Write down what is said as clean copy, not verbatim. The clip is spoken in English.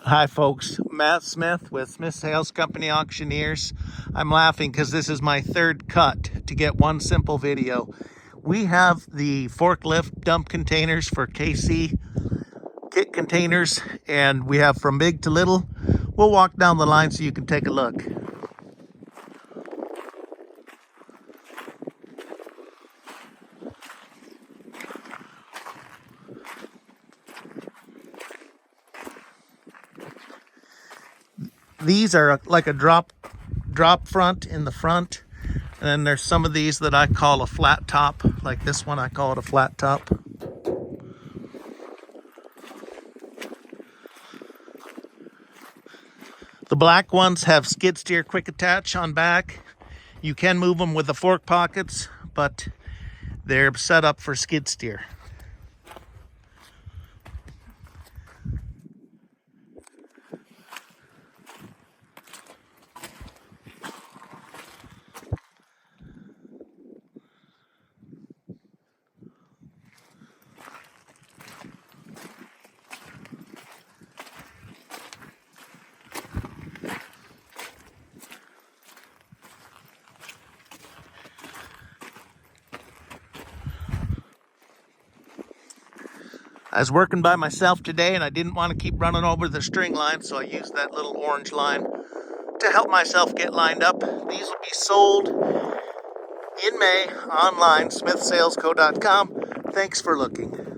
Hi folks, Matt Smith with Smith Sales Company Auctioneers. I'm laughing because this is my third cut to get one simple video. We have the forklift dump containers for KC kit containers, and we have from big to little. We'll walk down the line so you can take a look. These are like a drop front in the front, and then there's some of these that I call a flat top, like this one I call it a flat top. The black ones have skid steer quick attach on back. You can move them with the fork pockets, but they're set up for skid steer. I was working by myself today and I didn't want to keep running over the string line, so I used that little orange line to help myself get lined up. These will be sold in May online, smithsalesco.com. Thanks for looking.